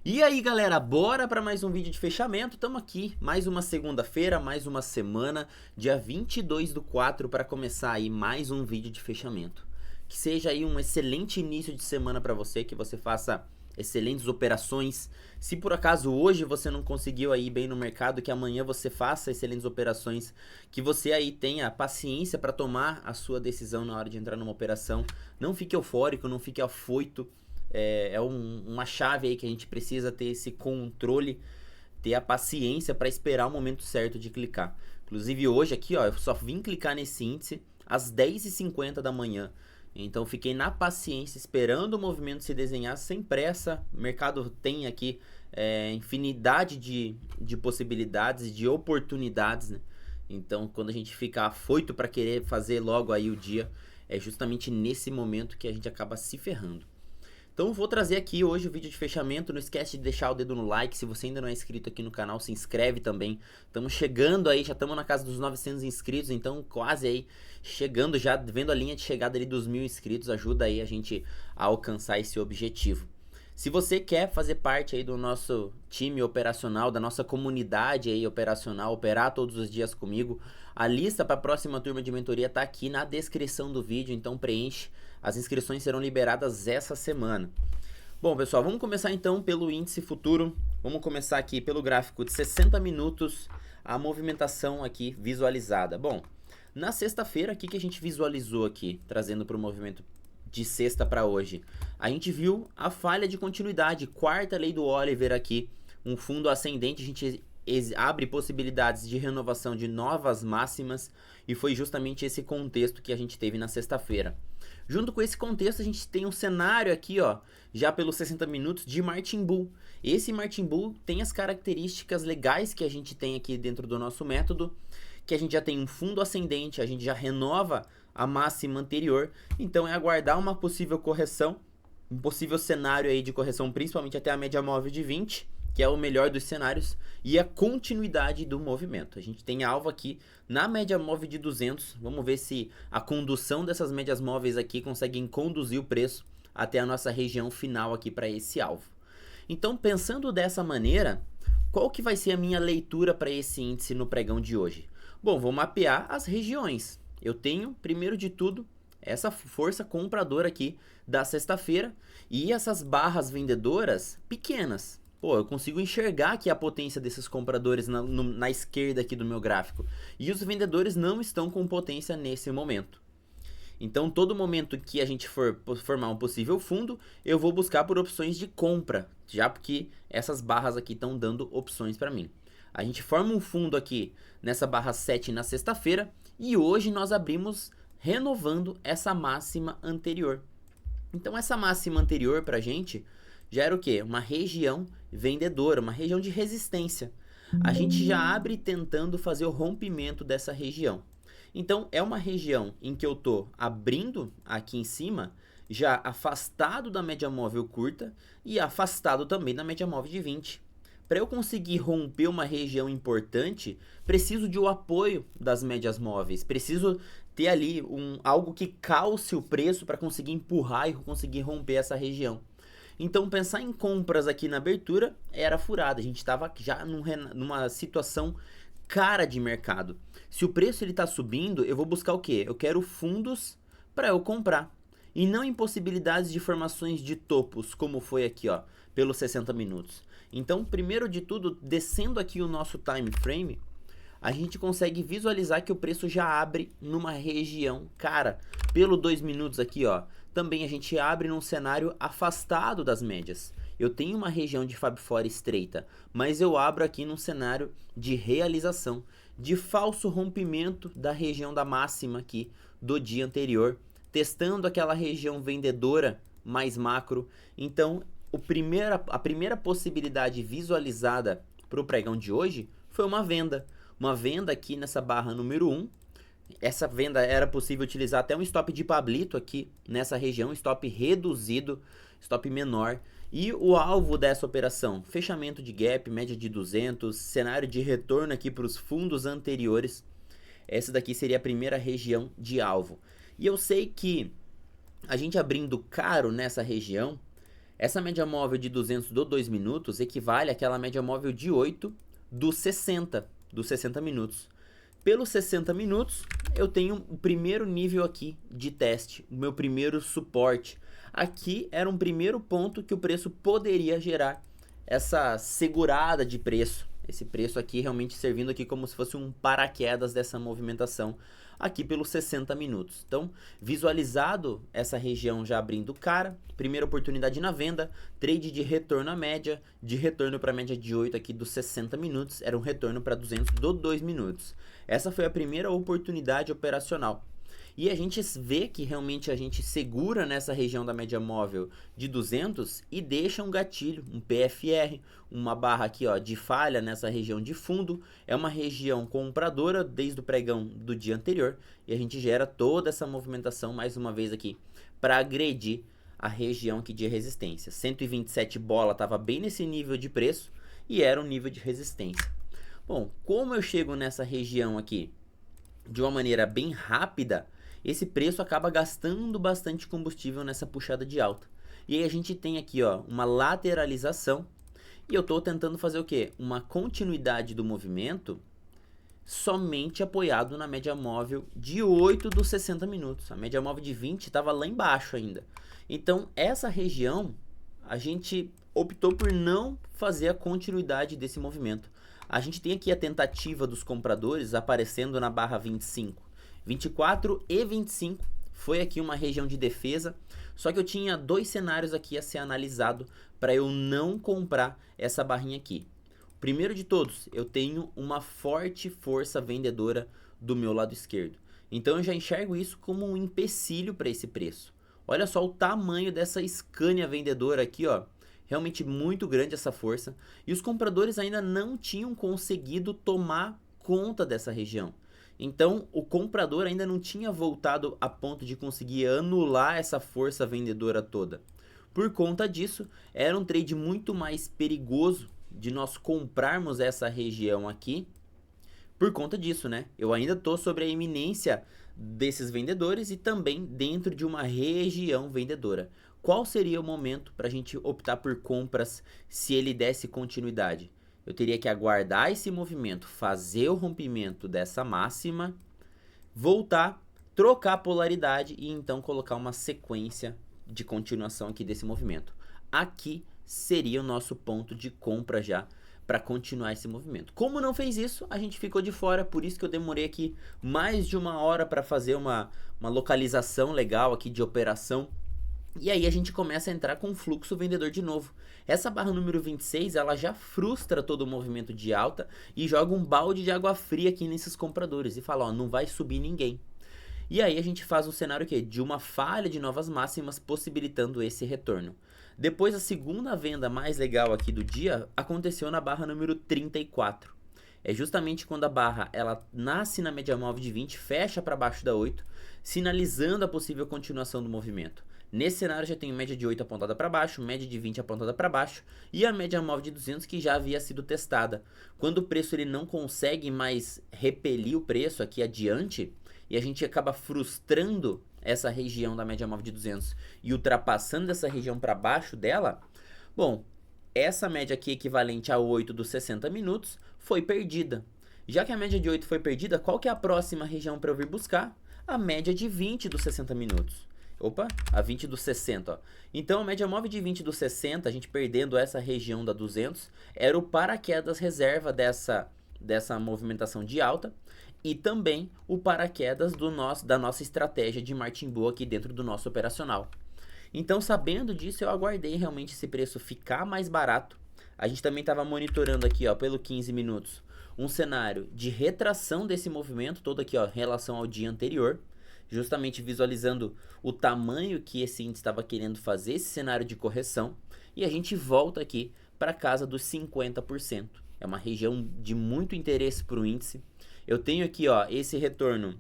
E aí galera, bora para mais um vídeo de fechamento. Estamos aqui, mais uma segunda-feira, mais uma semana, dia 22/4 para começar aí mais um vídeo de fechamento. Que seja aí um excelente início de semana para você, que você faça excelentes operações. Se por acaso hoje você não conseguiu aí bem no mercado, que amanhã você faça excelentes operações, que você aí tenha paciência para tomar a sua decisão na hora de entrar numa operação. Não fique eufórico, não fique afoito. Uma chave aí que a gente precisa ter esse controle, ter a paciência para esperar o momento certo de clicar. Inclusive hoje aqui, ó, eu só vim clicar nesse índice às 10h50 da manhã. Então fiquei na paciência esperando o movimento se desenhar sem pressa. O mercado tem aqui infinidade de possibilidades, de oportunidades, né? Então quando a gente fica afoito para querer fazer logo aí o dia, é justamente nesse momento que a gente acaba se ferrando. Então vou trazer aqui hoje o vídeo de fechamento. Não esquece de deixar o dedo no like. Se você ainda não é inscrito aqui no canal, se inscreve também. Estamos chegando aí, já estamos na casa dos 900 inscritos, então quase aí chegando, já vendo a linha de chegada ali dos 1000 inscritos. Ajuda aí a gente a alcançar esse objetivo. Se você quer fazer parte aí do nosso time operacional, da nossa comunidade aí operacional, operar todos os dias comigo, a lista para a próxima turma de mentoria está aqui na descrição do vídeo, então preenche. As inscrições serão liberadas essa semana. Bom, pessoal, vamos começar então pelo índice futuro. Vamos começar aqui pelo gráfico de 60 minutos, a movimentação aqui visualizada. Bom, na sexta-feira, o que a gente visualizou aqui, trazendo para o movimento de sexta para hoje? A gente viu a falha de continuidade, quarta lei do Oliver aqui, um fundo ascendente. A gente abre possibilidades de renovação de novas máximas e foi justamente esse contexto que a gente teve na sexta-feira. Junto com esse contexto, a gente tem um cenário aqui, ó, já pelos 60 minutos de Martin Bull. Esse Martin Bull tem as características legais que a gente tem aqui dentro do nosso método, que a gente já tem um fundo ascendente, a gente já renova a máxima anterior, então é aguardar uma possível correção, um possível cenário aí de correção, principalmente até a média móvel de 20, que é o melhor dos cenários, e a continuidade do movimento. A gente tem alvo aqui na média móvel de 200, vamos ver se a condução dessas médias móveis aqui conseguem conduzir o preço até a nossa região final aqui para esse alvo. Então, pensando dessa maneira, qual que vai ser a minha leitura para esse índice no pregão de hoje? Bom, vou mapear as regiões. Eu tenho, primeiro de tudo, essa força compradora aqui da sexta-feira e essas barras vendedoras pequenas. Pô, eu consigo enxergar aqui a potência desses compradores na esquerda aqui do meu gráfico. E os vendedores não estão com potência nesse momento. Então, todo momento que a gente for formar um possível fundo, eu vou buscar por opções de compra, já porque essas barras aqui estão dando opções para mim. A gente forma um fundo aqui nessa barra 7 na sexta-feira e hoje nós abrimos renovando essa máxima anterior. Então, essa máxima anterior para a gente já era o quê? Uma região vendedora, uma região de resistência. A gente já abre tentando fazer o rompimento dessa região. Então, é uma região em que eu estou abrindo aqui em cima, já afastado da média móvel curta e afastado também da média móvel de 20. Para eu conseguir romper uma região importante, preciso de um apoio das médias móveis, preciso ter ali algo que calce o preço para conseguir empurrar e conseguir romper essa região. Então, pensar em compras aqui na abertura era furada. A gente estava já numa situação cara de mercado. Se o preço está subindo, eu vou buscar o quê? Eu quero fundos para eu comprar. E não impossibilidades de formações de topos, como foi aqui, ó, pelos 60 minutos. Então, primeiro de tudo, descendo aqui o nosso time frame, a gente consegue visualizar que o preço já abre numa região cara. Pelo 2 minutos aqui, ó, também a gente abre num cenário afastado das médias. Eu tenho uma região de Fab Four estreita, mas eu abro aqui num cenário de realização, de falso rompimento da região da máxima aqui do dia anterior, testando aquela região vendedora mais macro. Então, a primeira possibilidade visualizada para o pregão de hoje foi uma venda. Uma venda aqui nessa barra número 1. Essa venda era possível utilizar até um stop de Pablito aqui nessa região, stop reduzido, stop menor. E o alvo dessa operação, fechamento de gap, média de 200, cenário de retorno aqui para os fundos anteriores. Essa daqui seria a primeira região de alvo. E eu sei que a gente abrindo caro nessa região, Essa média móvel de 200 do 2 minutos equivale àquela média móvel de 8 dos 60 minutos. Pelos 60 minutos, eu tenho o primeiro nível aqui de teste, o meu primeiro suporte. Aqui era um primeiro ponto que o preço poderia gerar essa segurada de preço. Esse preço aqui realmente servindo aqui como se fosse um paraquedas dessa movimentação aqui pelos 60 minutos. Então, visualizado essa região já abrindo cara, primeira oportunidade na venda, trade de retorno à média, de retorno para a média de 8 aqui dos 60 minutos, era um retorno para 200 do 2 minutos. Essa foi a primeira oportunidade operacional. E a gente vê que realmente a gente segura nessa região da média móvel de 200 e deixa um gatilho, um PFR, uma barra aqui ó, de falha nessa região de fundo. É uma região compradora desde o pregão do dia anterior e a gente gera toda essa movimentação mais uma vez aqui para agredir a região aqui de resistência. 127 bola estava bem nesse nível de preço e era um nível de resistência. Bom, como eu chego nessa região aqui de uma maneira bem rápida, esse preço acaba gastando bastante combustível nessa puxada de alta. E aí a gente tem aqui ó, uma lateralização e eu estou tentando fazer o quê? Uma continuidade do movimento somente apoiado na média móvel de 8 dos 60 minutos. A média móvel de 20 estava lá embaixo ainda. Então essa região a gente optou por não fazer a continuidade desse movimento. A gente tem aqui a tentativa dos compradores aparecendo na barra 25. 24 e 25 foi aqui uma região de defesa, só que eu tinha dois cenários aqui a ser analisado para eu não comprar essa barrinha aqui. Primeiro de todos, eu tenho uma forte força vendedora do meu lado esquerdo. Então eu já enxergo isso como um empecilho para esse preço. Olha só o tamanho dessa Scania vendedora aqui, ó. Realmente muito grande essa força. E os compradores ainda não tinham conseguido tomar conta dessa região. Então, o comprador ainda não tinha voltado a ponto de conseguir anular essa força vendedora toda. Por conta disso, era um trade muito mais perigoso de nós comprarmos essa região aqui. Por conta disso, né? Eu ainda estou sobre a iminência desses vendedores e também dentro de uma região vendedora. Qual seria o momento para a gente optar por compras se ele desse continuidade? Eu teria que aguardar esse movimento, fazer o rompimento dessa máxima, voltar, trocar a polaridade e então colocar uma sequência de continuação aqui desse movimento. Aqui seria o nosso ponto de compra já para continuar esse movimento. Como não fez isso, a gente ficou de fora, por isso que eu demorei aqui mais de uma hora para fazer uma localização legal aqui de operação. E aí a gente começa a entrar com o fluxo vendedor de novo. Essa barra número 26, ela já frustra todo o movimento de alta e joga um balde de água fria aqui nesses compradores e fala, ó, não vai subir ninguém. E aí a gente faz um cenário que de uma falha de novas máximas possibilitando esse retorno. Depois a segunda venda mais legal aqui do dia aconteceu na barra número 34. É justamente quando a barra ela nasce na média móvel de 20, fecha para baixo da 8, sinalizando a possível continuação do movimento. Nesse cenário já tenho média de 8 apontada para baixo, média de 20 apontada para baixo e a média móvel de 200 que já havia sido testada. Quando o preço ele não consegue mais repelir o preço aqui adiante e a gente acaba frustrando essa região da média móvel de 200 e ultrapassando essa região para baixo dela, bom, essa média aqui equivalente a 8 dos 60 minutos foi perdida. Já que a média de 8 foi perdida, qual que é a próxima região para eu vir buscar? A média de 20 dos 60 minutos. Opa, a 20 dos 60, ó. Então a média móvel de 20 dos 60, a gente perdendo essa região da 200, era o paraquedas reserva dessa movimentação de alta e também o paraquedas da nossa estratégia de Martin Bull aqui dentro do nosso operacional. Então, sabendo disso, eu aguardei realmente esse preço ficar mais barato. A gente também estava monitorando aqui, ó, pelo 15 minutos, um cenário de retração desse movimento todo aqui, ó, em relação ao dia anterior, justamente visualizando o tamanho que esse índice estava querendo fazer, esse cenário de correção, e a gente volta aqui para casa dos 50%. É uma região de muito interesse para o índice. Eu tenho aqui, ó, esse retorno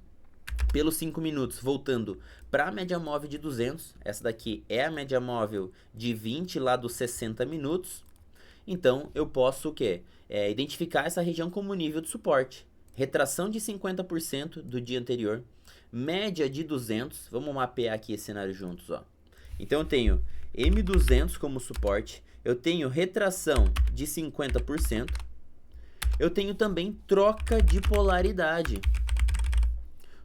pelos 5 minutos, voltando para a média móvel de 200. Essa daqui é a média móvel de 20 lá dos 60 minutos. Então, eu posso o quê? Identificar essa região como nível de suporte. Retração de 50% do dia anterior. Média de 200. Vamos mapear aqui esse cenário juntos, ó. Então, eu tenho M200 como suporte, eu tenho retração de 50%, eu tenho também troca de polaridade.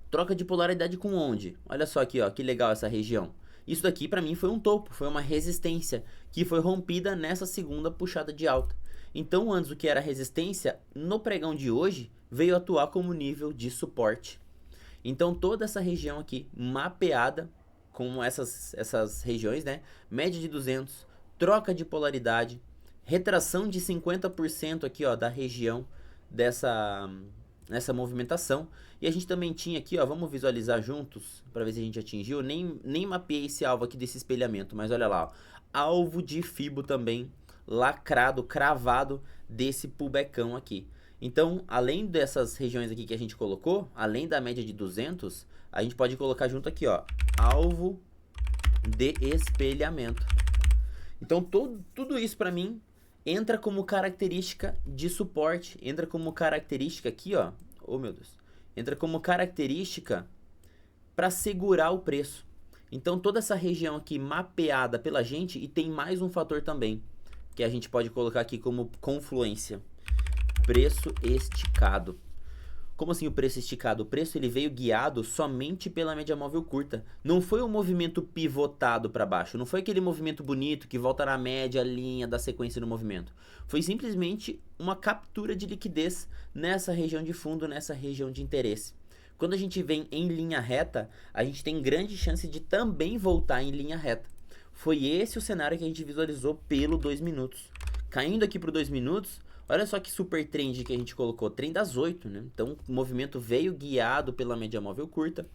Troca de polaridade com onde? Olha só aqui, ó, que legal essa região. Isso daqui para mim foi um topo, foi uma resistência que foi rompida nessa segunda puxada de alta. Então antes o que era resistência, no pregão de hoje, veio atuar como nível de suporte. Então toda essa região aqui, mapeada com essas regiões, né? Média de 200, troca de polaridade, retração de 50% aqui, ó, da região nessa movimentação. E a gente também tinha aqui, ó, vamos visualizar juntos para ver se a gente atingiu. Nem mapeei esse alvo aqui desse espelhamento, mas olha lá, ó, alvo de Fibo também lacrado, cravado desse pullbackão aqui. Então, além dessas regiões aqui que a gente colocou, além da média de 200, a gente pode colocar junto aqui, ó, alvo de espelhamento. Então, tudo isso para mim entra como característica de suporte, entra como característica aqui, ó, oh meu Deus, entra como característica para segurar o preço. Então, toda essa região aqui mapeada pela gente, e tem mais um fator também, que a gente pode colocar aqui como confluência. Preço esticado. Como assim o preço esticado? O preço ele veio guiado somente pela média móvel curta. Não foi um movimento pivotado para baixo. Não foi aquele movimento bonito que volta na média linha da sequência do movimento. Foi simplesmente uma captura de liquidez nessa região de fundo, nessa região de interesse. Quando a gente vem em linha reta, a gente tem grande chance de também voltar em linha reta. Foi esse o cenário que a gente visualizou pelo 2 minutos. Caindo aqui para o 2 minutos, olha só que super trend que a gente colocou, trem das 8, né? Então o movimento veio guiado pela média móvel curta,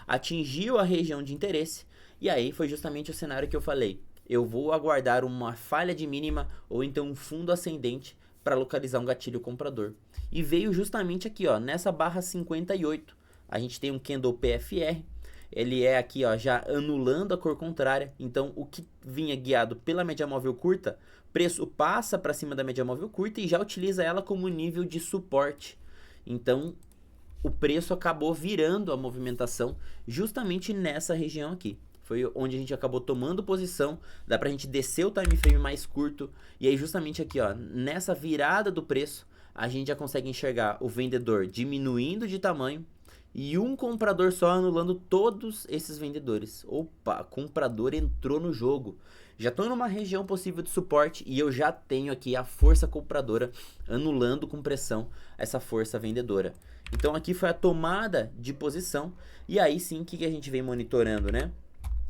atingiu a região de interesse, e aí foi justamente o cenário que eu falei. Eu vou aguardar uma falha de mínima ou então um fundo ascendente para localizar um gatilho comprador. E veio justamente aqui, ó, nessa barra 58. A gente tem um candle PFR, ele é aqui, ó, já anulando a cor contrária. Então o que vinha guiado pela média móvel curta, preço passa para cima da média móvel curta e já utiliza ela como nível de suporte. Então o preço acabou virando a movimentação justamente nessa região aqui. Foi onde a gente acabou tomando posição, dá pra gente descer o time frame mais curto, e aí justamente aqui, ó, nessa virada do preço, a gente já consegue enxergar o vendedor diminuindo de tamanho e um comprador só anulando todos esses vendedores. Opa, comprador entrou no jogo. Já estou numa região possível de suporte e eu já tenho aqui a força compradora anulando com pressão essa força vendedora. Então aqui foi a tomada de posição, e aí sim o que a gente vem monitorando, né?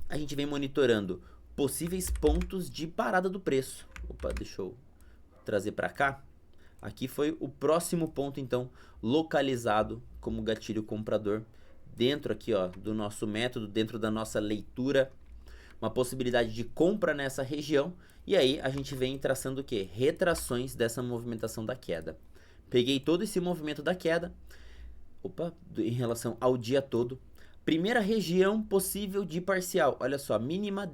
A gente vem monitorando possíveis pontos de parada do preço. Opa, deixa eu trazer para cá. Aqui foi o próximo ponto, então, localizado como gatilho comprador dentro aqui, ó, do nosso método, dentro da nossa leitura, uma possibilidade de compra nessa região. E aí a gente vem traçando o que? Retrações dessa movimentação da queda. Peguei todo esse movimento da queda, opa, em relação ao dia todo. Primeira região possível de parcial, olha só, mínima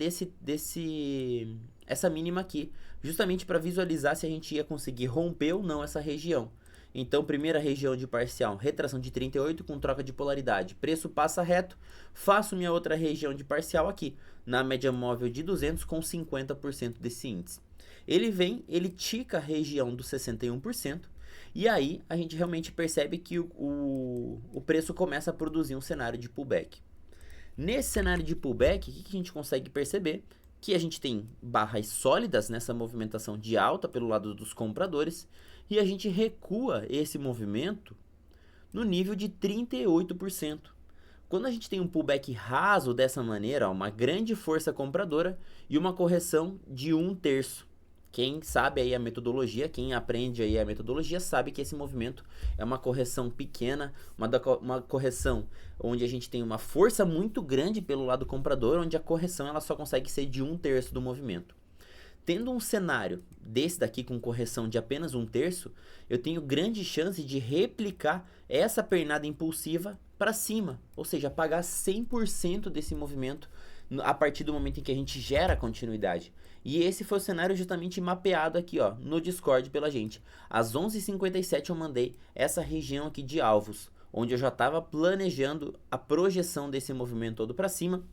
essa mínima aqui, justamente para visualizar se a gente ia conseguir romper ou não essa região. Então, primeira região de parcial, retração de 38 com troca de polaridade. Preço passa reto, faço minha outra região de parcial aqui, na média móvel de 200 com 50% desse índice. Ele vem, ele tica a região dos 61%, e aí a gente realmente percebe que o preço começa a produzir um cenário de pullback. Nesse cenário de pullback, o que a gente consegue perceber? Que a gente tem barras sólidas nessa movimentação de alta pelo lado dos compradores, e a gente recua esse movimento no nível de 38%. Quando a gente tem um pullback raso dessa maneira, ó, uma grande força compradora e uma correção de 1/3. Quem sabe aí a metodologia, quem aprende aí a metodologia, sabe que esse movimento é uma correção pequena, uma correção onde a gente tem uma força muito grande pelo lado comprador, onde a correção ela só consegue ser de 1/3 do movimento. Tendo um cenário desse daqui com correção de apenas 1/3, eu tenho grande chance de replicar essa pernada impulsiva para cima, ou seja, pagar 100% desse movimento a partir do momento em que a gente gera continuidade. E esse foi o cenário justamente mapeado aqui, ó, no Discord pela gente. Às 11h57 eu mandei essa região aqui de alvos, onde eu já estava planejando a projeção desse movimento todo para cima,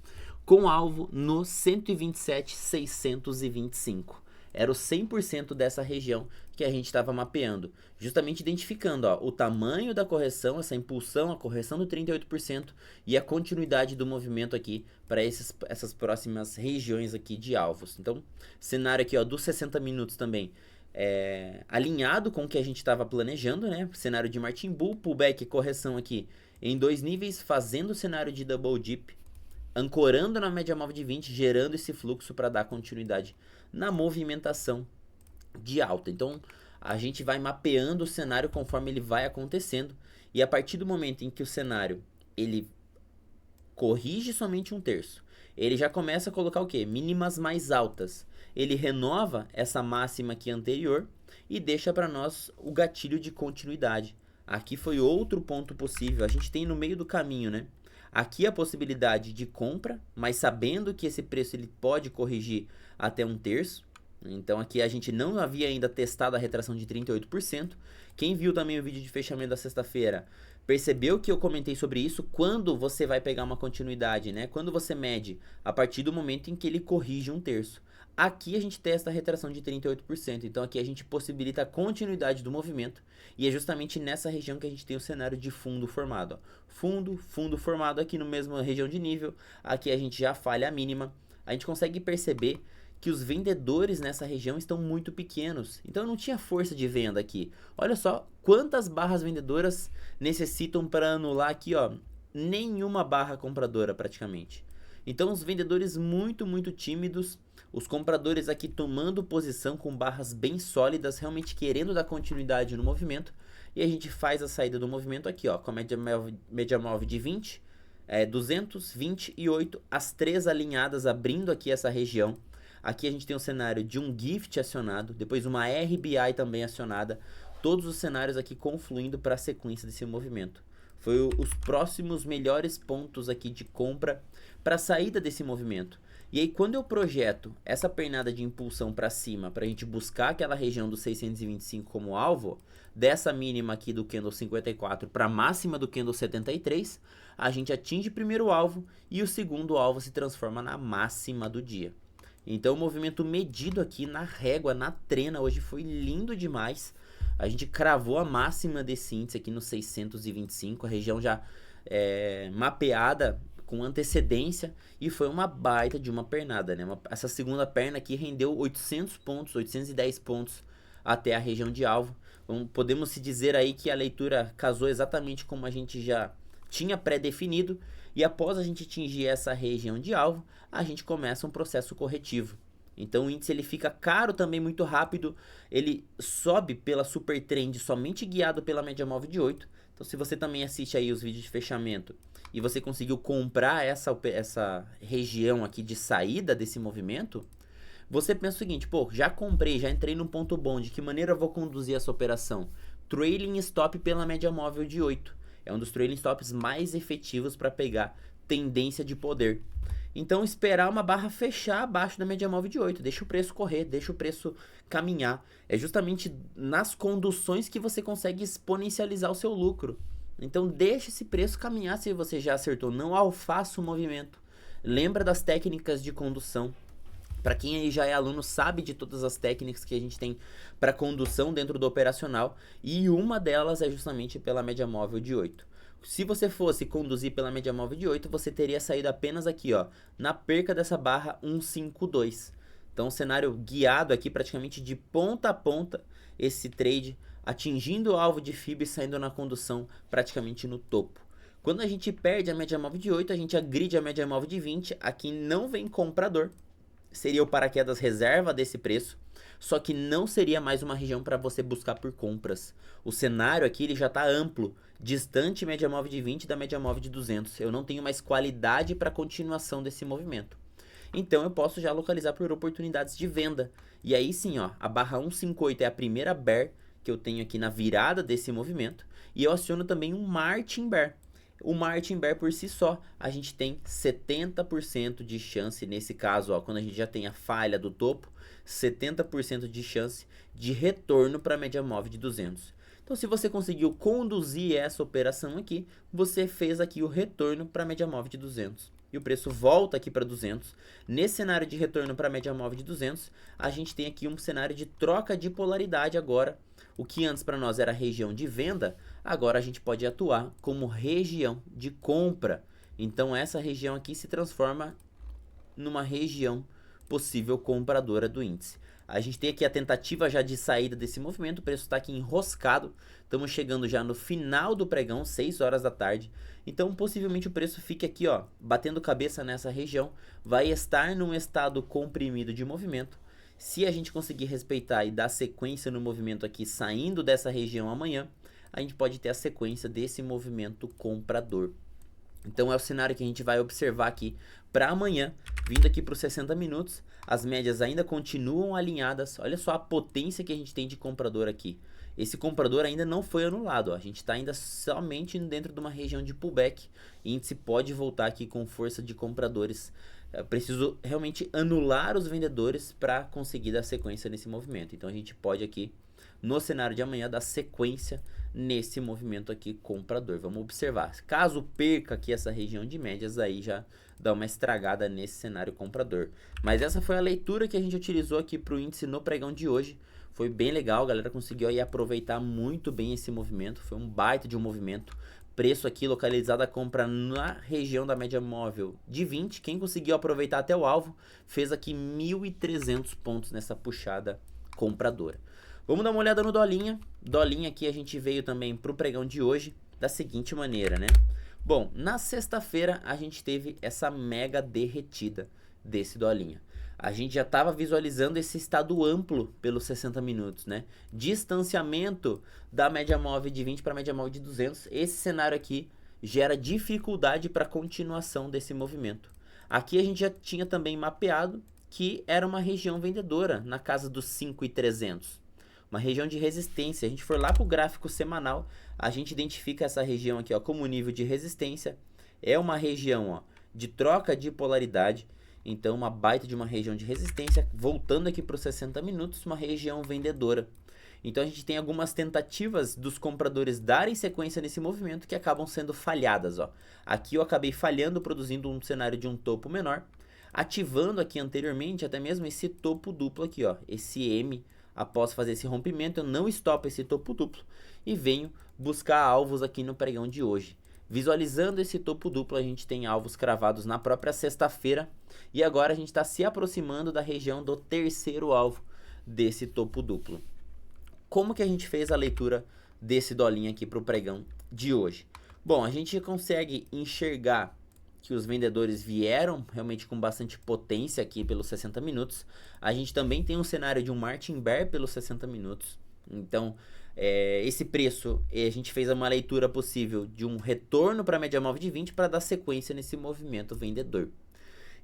com alvo no 127.625. Era o 100% dessa região que a gente estava mapeando, justamente identificando o tamanho da correção, essa impulsão, a correção do 38% e a continuidade do movimento aqui para essas próximas regiões aqui de alvos. Então, cenário aqui dos 60 minutos também alinhado com o que a gente estava planejando, né? Cenário de Martin Bull, pullback, correção aqui em 2 níveis, fazendo o cenário de double dip, ancorando na média móvel de 20, gerando esse fluxo para dar continuidade na movimentação de alta. Então, a gente vai mapeando o cenário conforme ele vai acontecendo, e a partir do momento em que o cenário ele corrige somente 1/3, ele já começa a colocar o quê? Mínimas mais altas. Ele renova essa máxima aqui anterior e deixa para nós o gatilho de continuidade. Aqui foi outro ponto possível. A gente tem no meio do caminho, né? Aqui a possibilidade de compra, mas sabendo que esse preço ele pode corrigir até 1/3. Então aqui a gente não havia ainda testado a retração de 38%. Quem viu também o vídeo de fechamento da sexta-feira percebeu que eu comentei sobre isso. Quando você vai pegar uma continuidade, né? Quando você mede a partir do momento em que ele corrige 1/3. Aqui a gente testa a retração de 38%, então aqui a gente possibilita a continuidade do movimento, e é justamente nessa região que a gente tem o cenário de fundo formado. Fundo formado aqui no mesmo região de nível, aqui a gente já falha a mínima. A gente consegue perceber que os vendedores nessa região estão muito pequenos, então não tinha força de venda aqui. Olha só quantas barras vendedoras necessitam para anular aqui, nenhuma barra compradora praticamente. Então os vendedores muito tímidos, os compradores aqui tomando posição com barras bem sólidas, realmente querendo dar continuidade no movimento. E a gente faz a saída do movimento aqui, com a média móvel de 20, 228, as 3 alinhadas abrindo aqui essa região. Aqui a gente tem um cenário de um gift acionado, depois uma RBI também acionada, todos os cenários aqui confluindo para a sequência desse movimento. Foi os próximos melhores pontos aqui de compra para a saída desse movimento. E aí quando eu projeto essa pernada de impulsão para cima, para a gente buscar aquela região dos 625 como alvo, dessa mínima aqui do candle 54 para a máxima do candle 73, a gente atinge o primeiro alvo e o segundo alvo se transforma na máxima do dia. Então o movimento medido aqui na régua, na trena, hoje foi lindo demais. A gente cravou a máxima desse índice aqui no 625, a região já mapeada com antecedência, e foi uma baita de uma pernada, né? Essa segunda perna aqui rendeu 800 pontos, 810 pontos até a região de alvo. Então, podemos se dizer aí que a leitura casou exatamente como a gente já tinha pré-definido, e após a gente atingir essa região de alvo, a gente começa um processo corretivo. Então o índice ele fica caro também muito rápido, ele sobe pela super trend somente guiado pela média móvel de 8. Então se você também assiste aí os vídeos de fechamento e você conseguiu comprar essa região aqui de saída desse movimento, você pensa o seguinte: pô, já comprei, já entrei num ponto bom, de que maneira eu vou conduzir essa operação? Trailing stop pela média móvel de 8. É um dos trailing stops mais efetivos para pegar tendência de poder. Então esperar uma barra fechar abaixo da média móvel de 8, deixa o preço correr, deixa o preço caminhar. É justamente nas conduções que você consegue exponencializar o seu lucro. Então deixa esse preço caminhar se você já acertou, não alfaça o movimento. Lembra das técnicas de condução. Para quem aí já é aluno sabe de todas as técnicas que a gente tem para condução dentro do operacional, e uma delas é justamente pela média móvel de 8. Se você fosse conduzir pela média móvel de 8, você teria saído apenas aqui, na perca dessa barra 152. Então, cenário guiado aqui praticamente de ponta a ponta, esse trade atingindo o alvo de FIB e saindo na condução praticamente no topo. Quando a gente perde a média móvel de 8, a gente agride a média móvel de 20, aqui não vem comprador. Seria o paraquedas reserva desse preço, só que não seria mais uma região para você buscar por compras. O cenário aqui ele já está amplo, distante média móvel de 20 da média móvel de 200. Eu não tenho mais qualidade para continuação desse movimento. Então eu posso já localizar por oportunidades de venda. E aí sim, a barra 158 é a primeira bear que eu tenho aqui na virada desse movimento, e eu aciono também um Martin Bear. O Martin Bear por si só, a gente tem 70% de chance, nesse caso, quando a gente já tem a falha do topo, 70% de chance de retorno para a média móvel de 200. Então, se você conseguiu conduzir essa operação aqui, você fez aqui o retorno para a média móvel de 200. e o preço volta aqui para 200. Nesse cenário de retorno para a média móvel de 200, a gente tem aqui um cenário de troca de polaridade agora. O que antes para nós era região de venda, agora a gente pode atuar como região de compra. Então essa região aqui se transforma numa região possível compradora do índice. A gente tem aqui a tentativa já de saída desse movimento, o preço está aqui enroscado, estamos chegando já no final do pregão, 6 horas da tarde, então possivelmente o preço fique aqui, ó, batendo cabeça nessa região, vai estar num estado comprimido de movimento. Se a gente conseguir respeitar e dar sequência no movimento aqui, saindo dessa região amanhã, a gente pode ter a sequência desse movimento comprador. Então é o cenário que a gente vai observar aqui para amanhã, vindo aqui para os 60 minutos, as médias ainda continuam alinhadas, olha só a potência que a gente tem de comprador aqui. Esse comprador ainda não foi anulado, ó. A gente está ainda somente dentro de uma região de pullback, o índice pode voltar aqui com força de compradores. Eu preciso realmente anular os vendedores para conseguir dar sequência nesse movimento, então a gente pode aqui, no cenário de amanhã, dar sequência nesse movimento aqui comprador. Vamos observar. Caso perca aqui essa região de médias, aí já dá uma estragada nesse cenário comprador. Mas essa foi a leitura que a gente utilizou aqui para o índice no pregão de hoje. Foi bem legal, a galera conseguiu aí aproveitar muito bem esse movimento. Foi um baita de um movimento. Preço aqui localizado a compra na região da média móvel de 20. Quem conseguiu aproveitar até o alvo fez aqui 1.300 pontos nessa puxada compradora. Vamos dar uma olhada no Dolinha. Dolinha aqui a gente veio também para o pregão de hoje da seguinte maneira, né? Bom, na sexta-feira a gente teve essa mega derretida desse Dolinha. A gente já estava visualizando esse estado amplo pelos 60 minutos, né? Distanciamento da média móvel de 20 para a média móvel de 200. Esse cenário aqui gera dificuldade para a continuação desse movimento. Aqui a gente já tinha também mapeado que era uma região vendedora na casa dos 5.300. Uma região de resistência. Se a gente for lá para o gráfico semanal, a gente identifica essa região aqui, ó, como nível de resistência. É uma região, ó, de troca de polaridade. Então, uma baita de uma região de resistência. Voltando aqui para os 60 minutos, uma região vendedora. Então, a gente tem algumas tentativas dos compradores darem sequência nesse movimento que acabam sendo falhadas, ó. Aqui eu acabei falhando, produzindo um cenário de um topo menor. Ativando aqui anteriormente até mesmo esse topo duplo aqui, ó. Esse M. Após fazer esse rompimento, eu não estopo esse topo duplo e venho buscar alvos aqui no pregão de hoje. Visualizando esse topo duplo, a gente tem alvos cravados na própria sexta-feira e agora a gente está se aproximando da região do terceiro alvo desse topo duplo. Como que a gente fez a leitura desse dolinha aqui para o pregão de hoje? Bom, a gente consegue enxergar que os vendedores vieram realmente com bastante potência aqui pelos 60 minutos. A gente também tem um cenário de um Martin Bear pelos 60 minutos. Então, esse preço, a gente fez uma leitura possível de um retorno para a média móvel de 20 para dar sequência nesse movimento vendedor.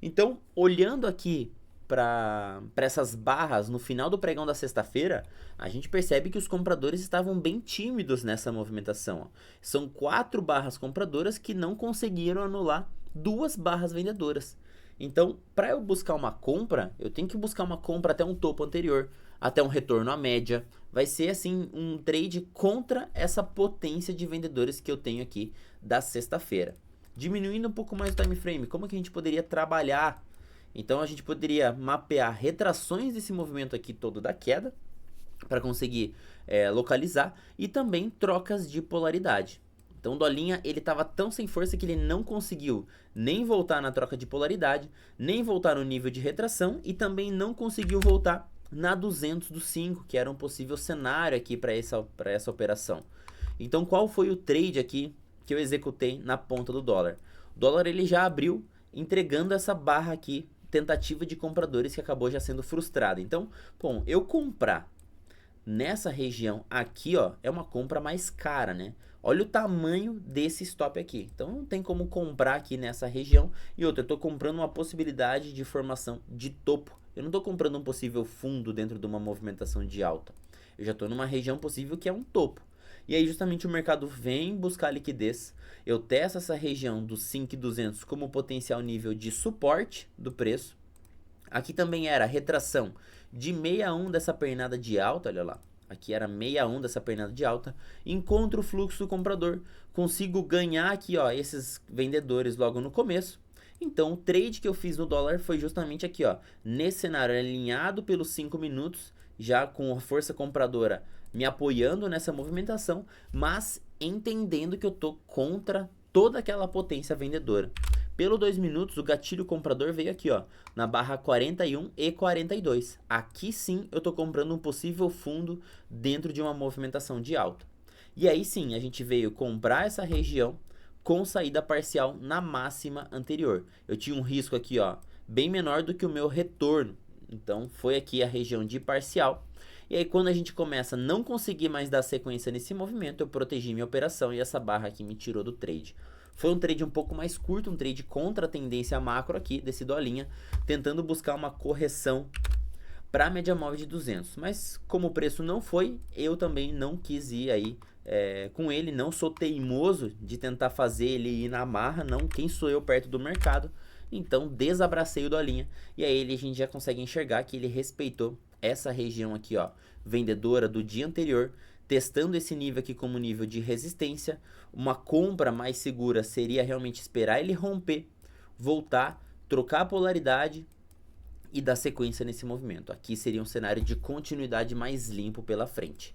Então, olhando aqui para essas barras no final do pregão da sexta-feira, a gente percebe que os compradores estavam bem tímidos nessa movimentação, ó. São 4 barras compradoras que não conseguiram anular 2 barras vendedoras. Então, para eu buscar uma compra, eu tenho que buscar uma compra até um topo anterior, até um retorno à média. Vai ser assim um trade contra essa potência de vendedores que eu tenho aqui da sexta-feira. Diminuindo um pouco mais o time frame, como que a gente poderia trabalhar? Então a gente poderia mapear retrações desse movimento aqui todo da queda para conseguir localizar e também trocas de polaridade. Então o Dolinha ele estava tão sem força que ele não conseguiu nem voltar na troca de polaridade, nem voltar no nível de retração e também não conseguiu voltar na 200 do 5, que era um possível cenário aqui para essa operação. Então qual foi o trade aqui que eu executei na ponta do dólar? O dólar ele já abriu entregando essa barra aqui, tentativa de compradores que acabou já sendo frustrada. Então, bom, eu comprar nessa região aqui, ó, é uma compra mais cara, né? Olha o tamanho desse stop aqui. Então não tem como comprar aqui nessa região. E outra, eu estou comprando uma possibilidade de formação de topo. Eu não estou comprando um possível fundo dentro de uma movimentação de alta. Eu já estou numa região possível que é um topo. E aí justamente o mercado vem buscar liquidez. Eu testo essa região dos 5.200 como potencial nível de suporte do preço. Aqui também era retração de 61 dessa pernada de alta, olha lá. Aqui era 61 dessa pernada de alta. Encontro o fluxo do comprador. Consigo ganhar aqui, ó, esses vendedores logo no começo. Então o trade que eu fiz no dólar foi justamente aqui, ó, nesse cenário alinhado pelos 5 minutos, já com a força compradora me apoiando nessa movimentação, mas entendendo que eu tô contra toda aquela potência vendedora. Pelo 2 minutos, o gatilho comprador veio aqui, ó, na barra 41 e 42. Aqui sim eu tô comprando um possível fundo dentro de uma movimentação de alta. E aí sim, a gente veio comprar essa região com saída parcial na máxima anterior. Eu tinha um risco aqui, ó, bem menor do que o meu retorno. Então foi aqui a região de parcial. E aí quando a gente começa a não conseguir mais dar sequência nesse movimento, eu protegi minha operação e essa barra aqui me tirou do trade. Foi um trade um pouco mais curto, um trade contra a tendência macro aqui, desse dolinha, tentando buscar uma correção para a média móvel de 200. Mas como o preço não foi, eu também não quis ir aí com ele, não sou teimoso de tentar fazer ele ir na marra, não, quem sou eu perto do mercado. Então desabracei o dolinha e aí a gente já consegue enxergar que ele respeitou essa região aqui, ó, vendedora do dia anterior, testando esse nível aqui como nível de resistência. Uma compra mais segura seria realmente esperar ele romper, voltar, trocar a polaridade e dar sequência nesse movimento. Aqui seria um cenário de continuidade mais limpo pela frente.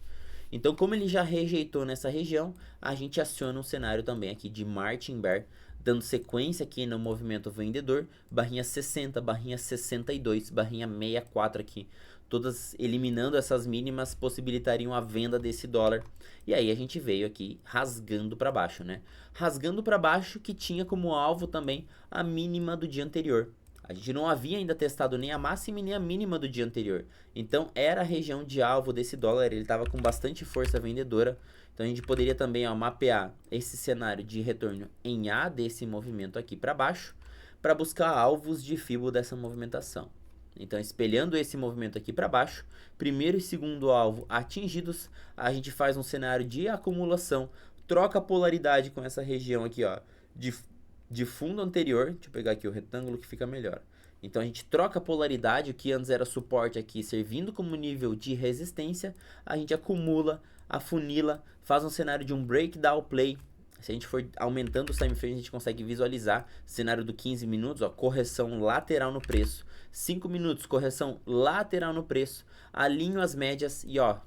Então, como ele já rejeitou nessa região, a gente aciona um cenário também aqui de Martin Bear, dando sequência aqui no movimento vendedor, barrinha 60, barrinha 62, barrinha 64 aqui, todas eliminando essas mínimas, possibilitariam a venda desse dólar. E aí a gente veio aqui rasgando para baixo, né? Rasgando para baixo, que tinha como alvo também a mínima do dia anterior. A gente não havia ainda testado nem a máxima e nem a mínima do dia anterior. Então era a região de alvo desse dólar, ele estava com bastante força vendedora. Então a gente poderia também, ó, mapear esse cenário de retorno em A desse movimento aqui para baixo, para buscar alvos de Fibo dessa movimentação. Então, espelhando esse movimento aqui para baixo, primeiro e segundo alvo atingidos, a gente faz um cenário de acumulação, troca a polaridade com essa região aqui, ó, de fundo anterior. Deixa eu pegar aqui o retângulo que fica melhor. Então a gente troca a polaridade, o que antes era suporte aqui, servindo como nível de resistência, a gente acumula, afunila, faz um cenário de um breakdown play. Se a gente for aumentando os time frames, a gente consegue visualizar cenário do 15 minutos, ó, correção lateral no preço. 5 minutos, correção lateral no preço. Alinho as médias e ó,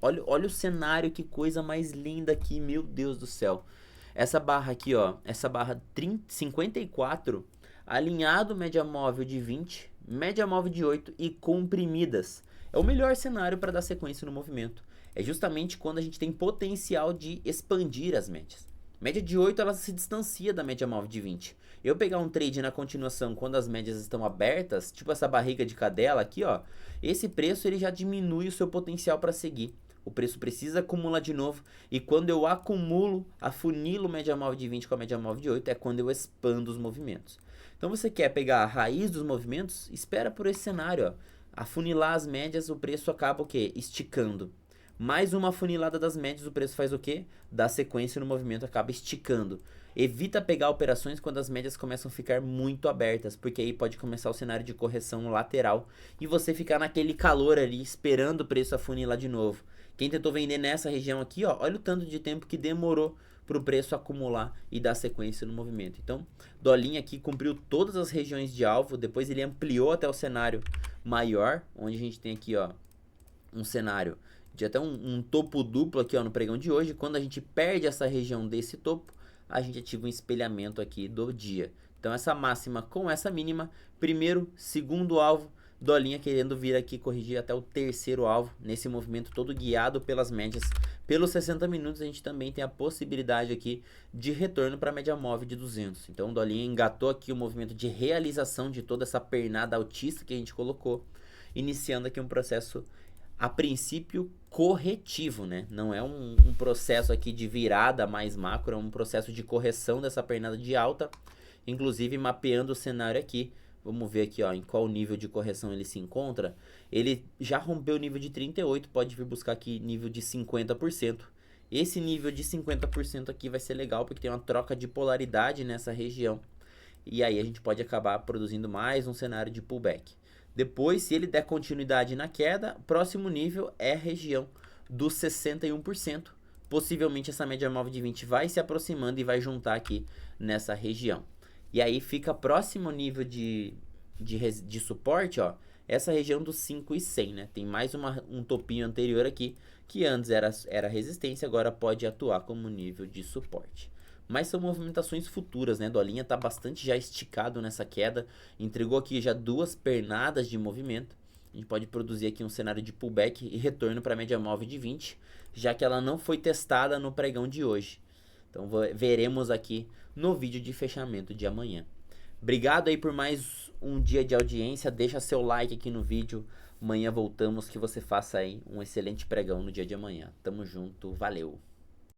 olha o cenário, que coisa mais linda aqui, meu Deus do céu. Essa barra aqui, ó, essa barra 54, alinhado média móvel de 20, média móvel de 8 e comprimidas. É o melhor cenário para dar sequência no movimento. É justamente quando a gente tem potencial de expandir as médias. Média de 8, ela se distancia da média móvel de 20. Eu pegar um trade na continuação quando as médias estão abertas, tipo essa barriga de cadela aqui, ó, esse preço ele já diminui o seu potencial para seguir. O preço precisa acumular de novo, e quando eu acumulo, afunilo média móvel de 20 com a média móvel de 8, é quando eu expando os movimentos. Então você quer pegar a raiz dos movimentos? Espera por esse cenário, ó. Afunilar as médias, o preço acaba o quê? Esticando. Mais uma afunilada das médias, o preço faz o quê? Dá sequência no movimento, acaba esticando. Evita pegar operações quando as médias começam a ficar muito abertas, porque aí pode começar o cenário de correção lateral e você ficar naquele calor ali, esperando o preço afunilar de novo. Quem tentou vender nessa região aqui, ó, olha o tanto de tempo que demorou para o preço acumular e dar sequência no movimento. Então, dolinha aqui cumpriu todas as regiões de alvo, depois ele ampliou até o cenário maior, onde a gente tem aqui, ó, um cenário de até um topo duplo aqui, ó, no pregão de hoje. Quando a gente perde essa região desse topo, a gente ativa um espelhamento aqui do dia. Então essa máxima com essa mínima, primeiro, segundo alvo, dolinha querendo vir aqui corrigir até o terceiro alvo, nesse movimento todo guiado pelas médias. Pelos 60 minutos a gente também tem a possibilidade aqui de retorno para a média móvel de 200. Então o dolinha engatou aqui o movimento de realização de toda essa pernada altista que a gente colocou, iniciando aqui um processo a princípio corretivo, né? Não é um processo aqui de virada mais macro, é um processo de correção dessa pernada de alta, inclusive mapeando o cenário aqui. Vamos ver aqui, ó, em qual nível de correção ele se encontra. Ele já rompeu o nível de 38, pode vir buscar aqui nível de 50%. Esse nível de 50% aqui vai ser legal, porque tem uma troca de polaridade nessa região. E aí a gente pode acabar produzindo mais um cenário de pullback. Depois, se ele der continuidade na queda, próximo nível é a região dos 61%. Possivelmente essa média móvel de 20 vai se aproximando e vai juntar aqui nessa região. E aí fica próximo ao nível de suporte, ó, essa região dos 5,100, né? Tem mais um topinho anterior aqui, que antes era resistência, agora pode atuar como nível de suporte. Mas são movimentações futuras, né? Dolinha tá bastante já esticado nessa queda, entregou aqui já 2 pernadas de movimento. A gente pode produzir aqui um cenário de pullback e retorno para a média móvel de 20, já que ela não foi testada no pregão de hoje. Então veremos aqui no vídeo de fechamento de amanhã. Obrigado aí por mais um dia de audiência, deixa seu like aqui no vídeo. Amanhã voltamos, que você faça aí um excelente pregão no dia de amanhã. Tamo junto, valeu!